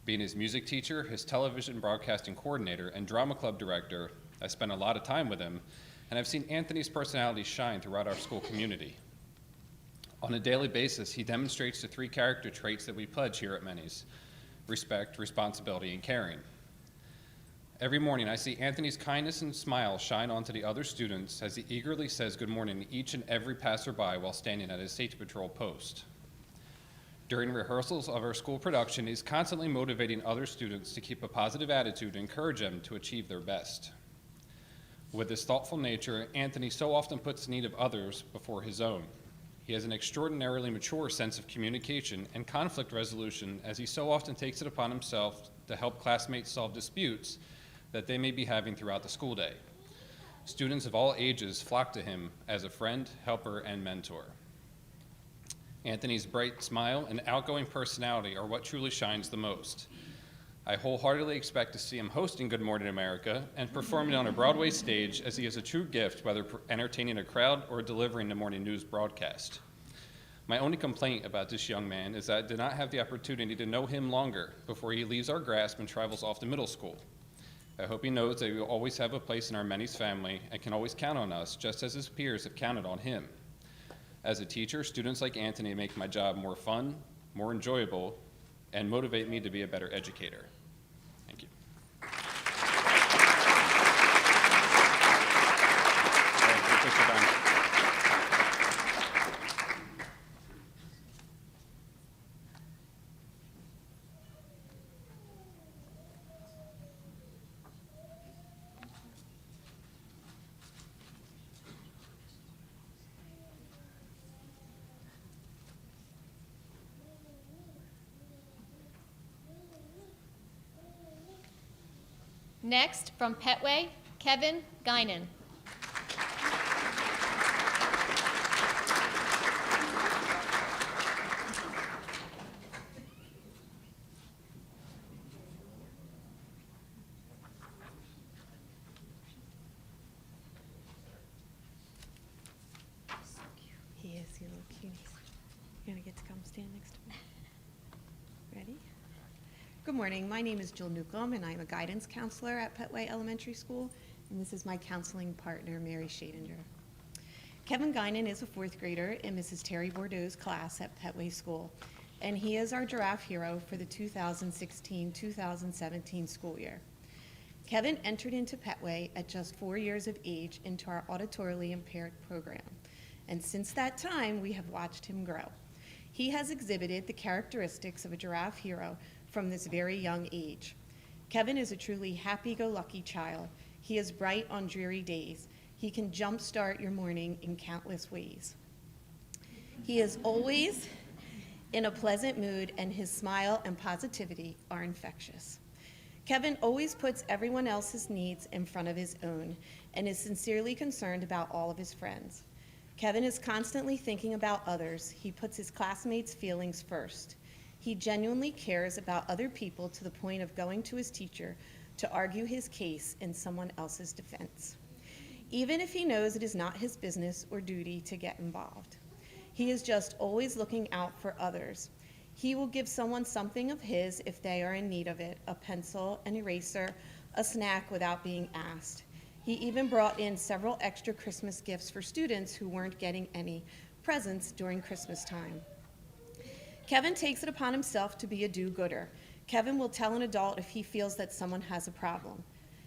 S14: Being his music teacher, his television broadcasting coordinator, and drama club director, I spent a lot of time with him, and I've seen Anthony's personality shine throughout our school community. On a daily basis, he demonstrates the 3 character traits that we pledge here at Menny's: respect, responsibility, and caring. Every morning, I see Anthony's kindness and smile shine onto the other students as he eagerly says good morning to each and every passerby while standing at his safety patrol post. During rehearsals of our school production, he's constantly motivating other students to keep a positive attitude and encourage them to achieve their best. With his thoughtful nature, Anthony so often puts the need of others before his own. He has an extraordinarily mature sense of communication and conflict resolution, as he so often takes it upon himself to help classmates solve disputes that they may be having throughout the school day. Students of all ages flock to him as a friend, helper, and mentor. Anthony's bright smile and outgoing personality are what truly shines the most. I wholeheartedly expect to see him hosting Good Morning America and performing on a Broadway stage, as he has a true gift, whether entertaining a crowd or delivering the morning news broadcast. My only complaint about this young man is that I did not have the opportunity to know him longer before he leaves our grasp and travels off to middle school. I hope he knows that he will always have a place in our Menny's family and can always count on us, just as his peers have counted on him. As a teacher, students like Anthony make my job more fun, more enjoyable, and motivate me to be a better educator. Thank you.
S4: Next, from Petway, Kevin Guinan.
S15: He is, you little cuties. You're gonna get to come stand next to me. Ready? Good morning, my name is Jill Newcombe, and I'm a guidance counselor at Petway Elementary School, and this is my counseling partner, Mary Schadinger. Kevin Guinan is a fourth grader in Mrs. Terry Bordeaux's class at Petway School, and he is our Giraffe hero for the 2016-2017 school year. Kevin entered into Petway at just 4 years of age into our auditorily impaired program, and since that time, we have watched him grow. He has exhibited the characteristics of a Giraffe hero from this very young age. Kevin is a truly happy-go-lucky child. He is bright on dreary days. He can jumpstart your morning in countless ways. He is always in a pleasant mood, and his smile and positivity are infectious. Kevin always puts everyone else's needs in front of his own and is sincerely concerned about all of his friends. Kevin is constantly thinking about others. He puts his classmates' feelings first. He genuinely cares about other people to the point of going to his teacher to argue his case in someone else's defense, even if he knows it is not his business or duty to get involved. He is just always looking out for others. He will give someone something of his if they are in need of it, a pencil, an eraser, a snack without being asked. He even brought in several extra Christmas gifts for students who weren't getting any presents during Christmas time. Kevin takes it upon himself to be a do-gooder. Kevin will tell an adult if he feels that someone has a problem.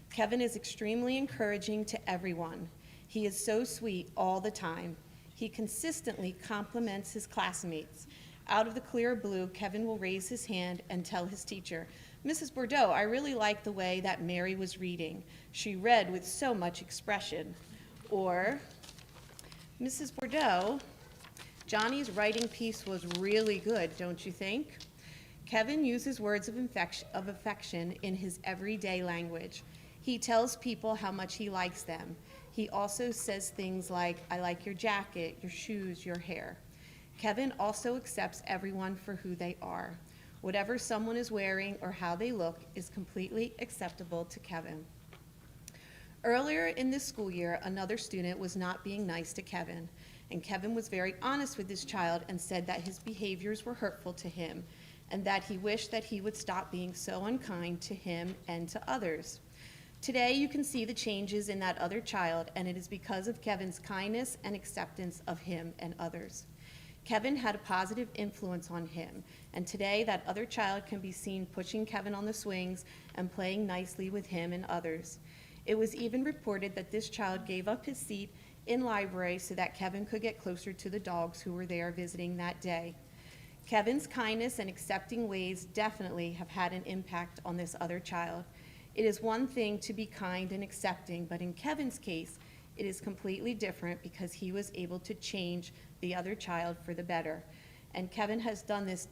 S15: Kevin is extremely encouraging to everyone. He is so sweet all the time. He consistently compliments his classmates. Out of the clear blue, Kevin will raise his hand and tell his teacher, "Mrs. Bordeaux, I really like the way that Mary was reading. She read with so much expression." Or, "Mrs. Bordeaux, Johnny's writing piece was really good, don't you think?" Kevin uses words of affection in his everyday language. He tells people how much he likes them. He also says things like, "I like your jacket, your shoes, your hair." Kevin also accepts everyone for who they are. Whatever someone is wearing or how they look is completely acceptable to Kevin. Earlier in this school year, another student was not being nice to Kevin, and Kevin was very honest with this child and said that his behaviors were hurtful to him and that he wished that he would stop being so unkind to him and to others. Today, you can see the changes in that other child, and it is because of Kevin's kindness and acceptance of him and others. Kevin had a positive influence on him, and today that other child can be seen pushing Kevin on the swings and playing nicely with him and others. It was even reported that this child gave up his seat in library so that Kevin could get closer to the dogs who were there visiting that day. Kevin's kindness and accepting ways definitely have had an impact on this other child. It is one thing to be kind and accepting, but in Kevin's case, it is completely different because he was able to change the other child for the better. And Kevin has done this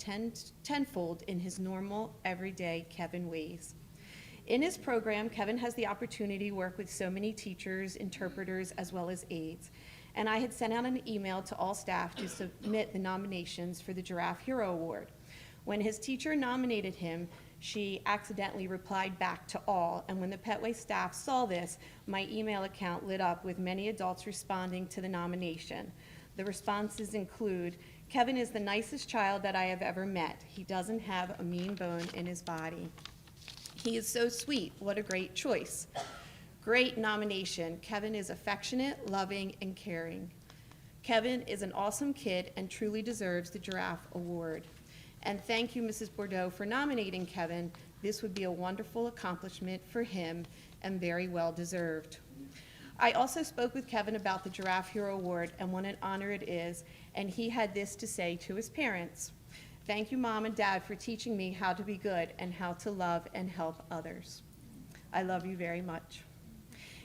S15: tenfold in his normal, everyday Kevin ways. In his program, Kevin has the opportunity to work with so many teachers, interpreters, as well as aides. And I had sent out an email to all staff to submit the nominations for the Giraffe Hero Award. When his teacher nominated him, she accidentally replied back to all, and when the Petway staff saw this, my email account lit up with many adults responding to the nomination. The responses include, "Kevin is the nicest child that I have ever met. He doesn't have a mean bone in his body. He is so sweet. What a great choice. Great nomination. Kevin is affectionate, loving, and caring. Kevin is an awesome kid and truly deserves the Giraffe Award. And thank you, Mrs. Bordeaux, for nominating Kevin. This would be a wonderful accomplishment for him and very well deserved." I also spoke with Kevin about the Giraffe Hero Award and what an honor it is, and he had this to say to his parents: "Thank you, Mom and Dad, for teaching me how to be good and how to love and help others. I love you very much."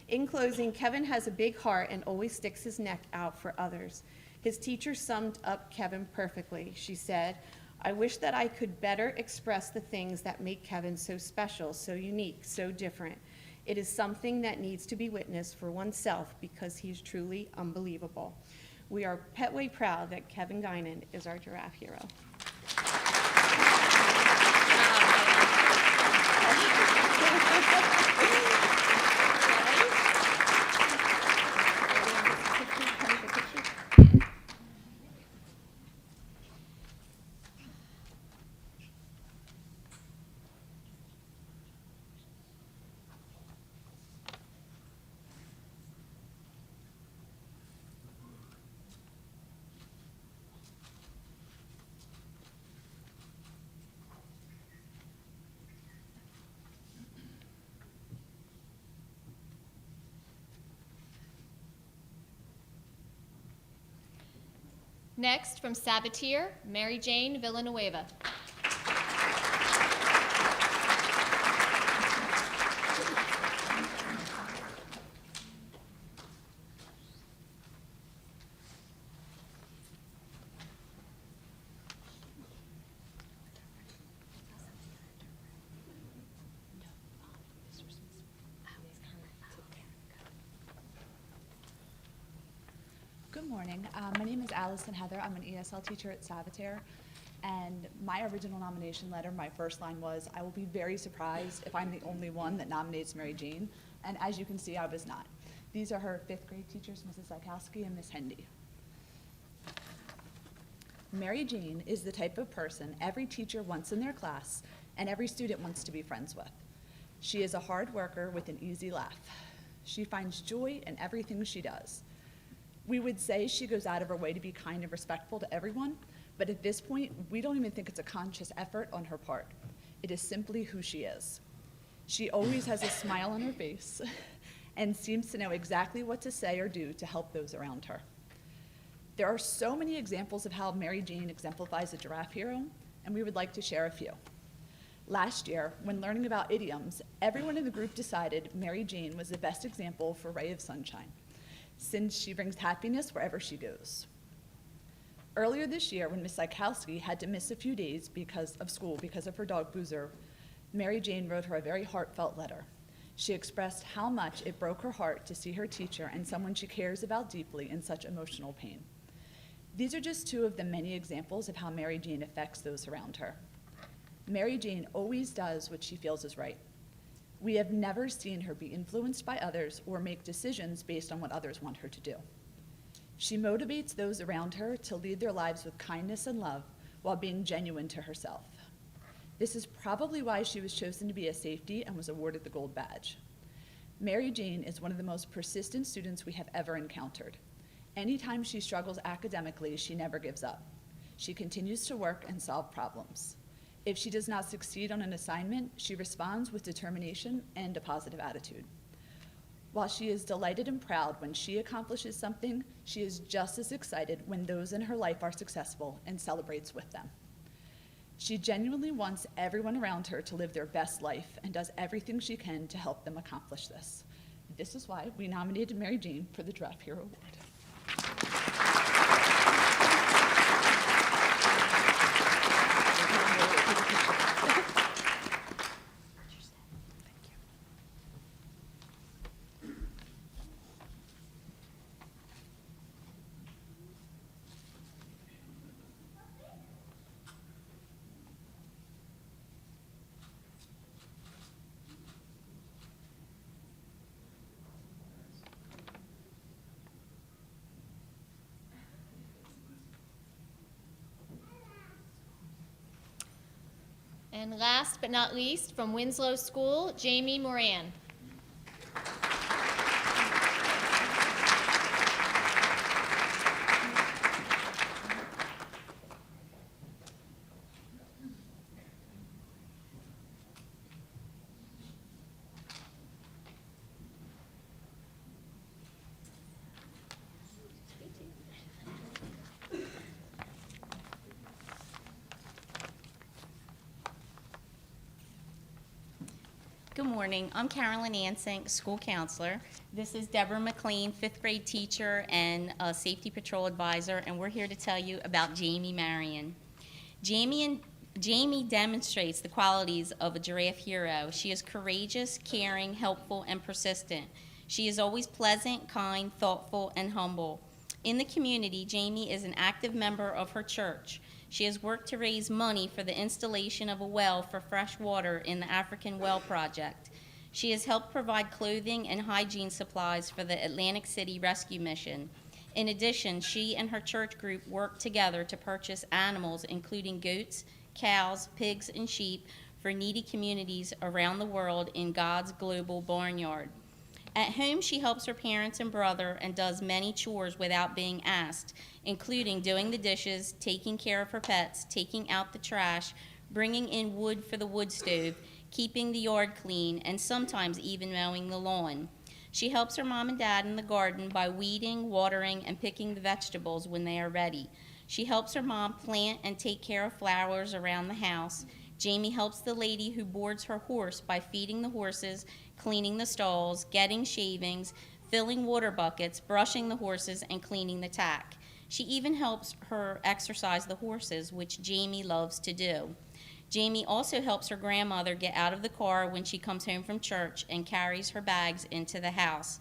S15: In closing, Kevin has a big heart and always sticks his neck out for others. His teacher summed up Kevin perfectly. She said, "I wish that I could better express the things that make Kevin so special, so unique, so different. It is something that needs to be witnessed for oneself because he is truly unbelievable. We are Petway proud that Kevin Guinan is our giraffe hero.
S4: Next, from Sabatier, Mary Jane Villanueva.
S16: Good morning. My name is Alison Heather. I'm an ESL teacher at Sabatier, and my original nomination letter, my first line was, "I will be very surprised if I'm the only one that nominates Mary Jane," and as you can see, I was not. These are her 5th grade teachers, Mrs. Zykowski and Miss Hendy. Mary Jane is the type of person every teacher wants in their class and every student wants to be friends with. She is a hard worker with an easy laugh. She finds joy in everything she does. We would say she goes out of her way to be kind and respectful to everyone, but at this point, we don't even think it's a conscious effort on her part. It is simply who she is. She always has a smile on her face and seems to know exactly what to say or do to help those around her. There are so many examples of how Mary Jane exemplifies a giraffe hero, and we would like to share a few. Last year, when learning about idioms, everyone in the group decided Mary Jane was the best example for ray of sunshine, since she brings happiness wherever she goes. Earlier this year, when Miss Zykowski had to miss a few days of school because of her dog Boozer, Mary Jane wrote her a very heartfelt letter. She expressed how much it broke her heart to see her teacher and someone she cares about deeply in such emotional pain. These are just 2 of the many examples of how Mary Jane affects those around her. Mary Jane always does what she feels is right. We have never seen her be influenced by others or make decisions based on what others want her to do. She motivates those around her to lead their lives with kindness and love while being genuine to herself. This is probably why she was chosen to be a safety and was awarded the gold badge. Mary Jane is one of the most persistent students we have ever encountered. Anytime she struggles academically, she never gives up. She continues to work and solve problems. If she does not succeed on an assignment, she responds with determination and a positive attitude. While she is delighted and proud when she accomplishes something, she is just as excited when those in her life are successful and celebrates with them. She genuinely wants everyone around her to live their best life and does everything she can to help them accomplish this. This is why we nominated Mary Jane for the Giraffe Hero Award.
S4: And last but not least, from Winslow School, Jaime Marion.
S17: Good morning. I'm Carolyn Ansink, school counselor. This is Deborah McLean, 5th grade teacher and a safety patrol advisor, and we're here to tell you about Jaime Marion. Jaime Jamie demonstrates the qualities of a giraffe hero. She is courageous, caring, helpful, and persistent. She is always pleasant, kind, thoughtful, and humble. In the community, Jamie is an active member of her church. She has worked to raise money for the installation of a well for fresh water in the African Well Project. She has helped provide clothing and hygiene supplies for the Atlantic City Rescue Mission. In addition, she and her church group work together to purchase animals, including goats, cows, pigs, and sheep, for needy communities around the world in God's global barnyard. At home, she helps her parents and brother and does many chores without being asked, including doing the dishes, taking care of her pets, taking out the trash, bringing in wood for the wood stove, keeping the yard clean, and sometimes even mowing the lawn. She helps her mom and dad in the garden by weeding, watering, and picking the vegetables when they are ready. She helps her mom plant and take care of flowers around the house. Jamie helps the lady who boards her horse by feeding the horses, cleaning the stalls, getting shavings, filling water buckets, brushing the horses, and cleaning the tack. She even helps her exercise the horses, which Jamie loves to do. Jamie also helps her grandmother get out of the car when she comes home from church and carries her bags into the house.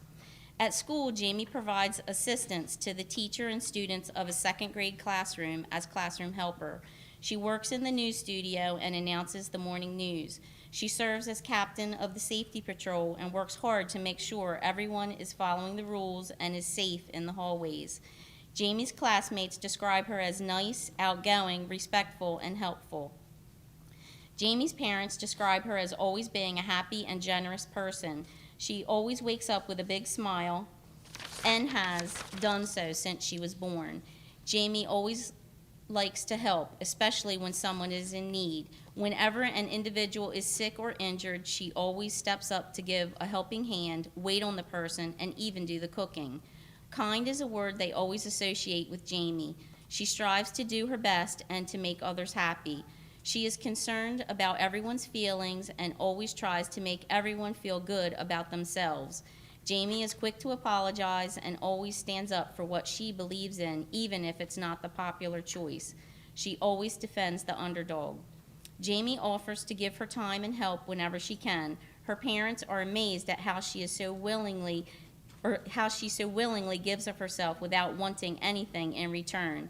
S17: At school, Jamie provides assistance to the teacher and students of a second grade classroom as classroom helper. She works in the news studio and announces the morning news. She serves as captain of the safety patrol and works hard to make sure everyone is following the rules and is safe in the hallways. Jamie's classmates describe her as nice, outgoing, respectful, and helpful. Jamie's parents describe her as always being a happy and generous person. She always wakes up with a big smile and has done so since she was born. Jamie always likes to help, especially when someone is in need. Whenever an individual is sick or injured, she always steps up to give a helping hand, wait on the person, and even do the cooking. Kind is a word they always associate with Jamie. She strives to do her best and to make others happy. She is concerned about everyone's feelings and always tries to make everyone feel good about themselves. Jamie is quick to apologize and always stands up for what she believes in, even if it's not the popular choice. She always defends the underdog. Jamie offers to give her time and help whenever she can. Her parents are amazed at how she so willingly gives of herself without wanting anything in return.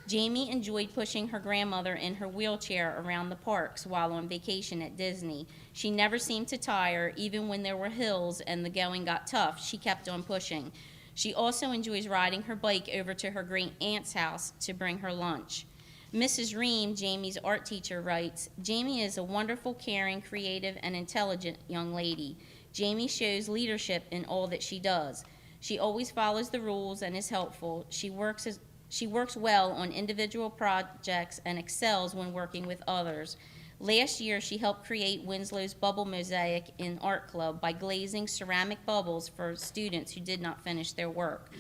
S17: Jamie enjoyed pushing her grandmother in her wheelchair around the parks while on vacation at Disney. She never seemed to tire, even when there were hills and the going got tough, she kept on pushing. She also enjoys riding her bike over to her great aunt's house to bring her lunch. Mrs. Ream, Jamie's art teacher, writes, "Jamie is a wonderful, caring, creative, and intelligent young lady. Jamie shows leadership in all that she does. She always follows the rules and is helpful. She works well on individual projects and excels when working with others. Last year, she helped create Winslow's bubble mosaic in art club by glazing ceramic bubbles for students who did not finish their work.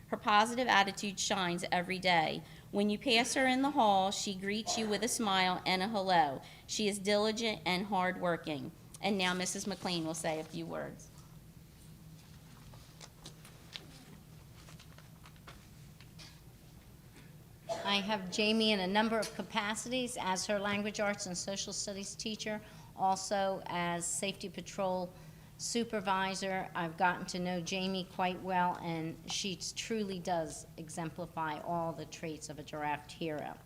S17: Her positive attitude shines every day. When you pass her in the hall, she greets you with a smile and a hello. She is diligent and hardworking." And now Mrs. McLean will say a few words.
S18: I have Jamie in a number of capacities as her language arts and social studies teacher, also as safety patrol supervisor. I've gotten to know Jamie quite well, and she truly does exemplify all the traits of a giraffe hero.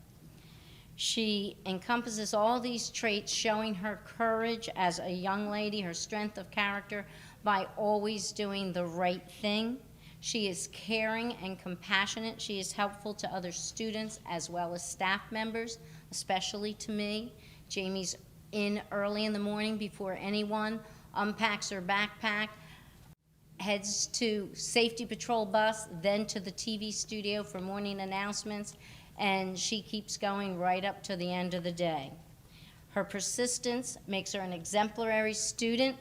S18: She encompasses all these traits, showing her courage as a young lady, her strength of character, by always doing the right thing. She is caring and compassionate. She is helpful to other students as well as staff members, especially to me. Jamie's in early in the morning before anyone, unpacks her backpack, heads to safety patrol bus, then to the TV studio for morning announcements, and she keeps going right up to the end of the day. Her persistence makes her an exemplary student.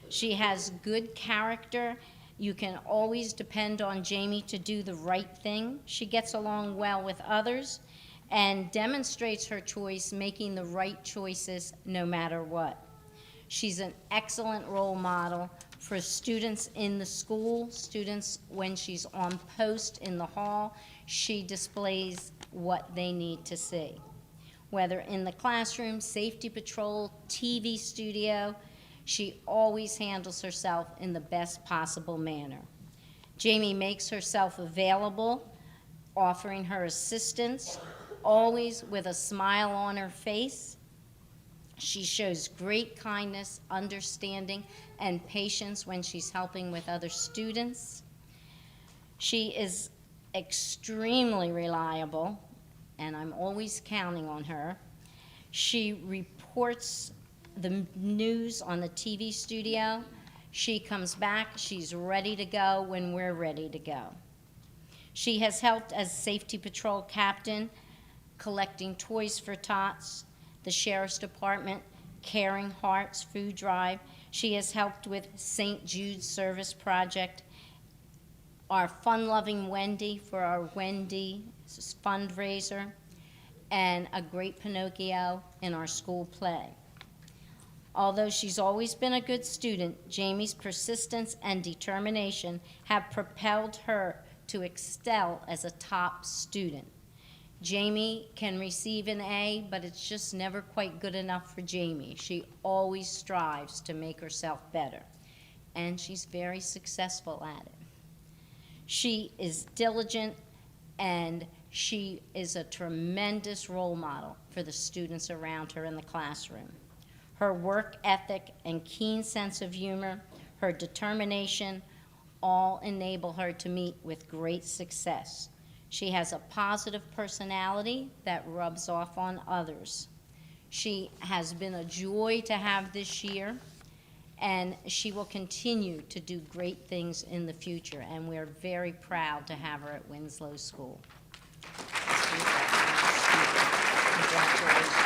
S18: She has good character. You can always depend on Jamie to do the right thing. She gets along well with others and demonstrates her choice, making the right choices no matter what. She's an excellent role model for students in the school, students when she's on post in the hall. She displays what they need to see. Whether in the classroom, safety patrol, TV studio, she always handles herself in the best possible manner. Jamie makes herself available, offering her assistance, always with a smile on her face. She shows great kindness, understanding, and patience when she's helping with other students. She is extremely reliable, and I'm always counting on her. She reports the news on the TV studio. She comes back, she's ready to go when we're ready to go. She has helped as safety patrol captain, collecting toys for tots, the Sheriff's Department, Caring Hearts food drive. She has helped with St. Jude's Service Project, our fun-loving Wendy for our Wendy fundraiser, and a great Pinocchio in our school play. Although she's always been a good student, Jamie's persistence and determination have propelled her to excel as a top student. Jamie can receive an A, but it's just never quite good enough for Jamie. She always strives to make herself better, and she's very successful at it. She is diligent, and she is a tremendous role model for the students around her in the classroom. Her work ethic and keen sense of humor, her determination, all enable her to meet with great success. She has a positive personality that rubs off on others. She has been a joy to have this year, and she will continue to do great things in the future, and we're very proud to have her at Winslow School. Congratulations.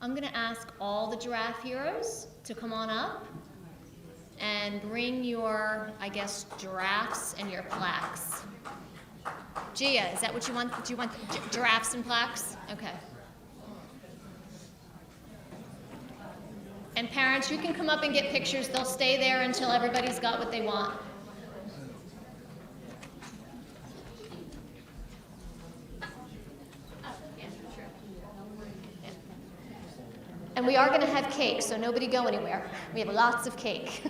S4: I'm going to ask all the Giraffe heroes to come on up and bring your, I guess, giraffes and your plaques. Gia, is that what you want? Do you want giraffes and plaques? Okay. And parents, you can come up and get pictures. They'll stay there until everybody's got what they want. And we are going to have cake, so nobody go anywhere. We have lots of cake.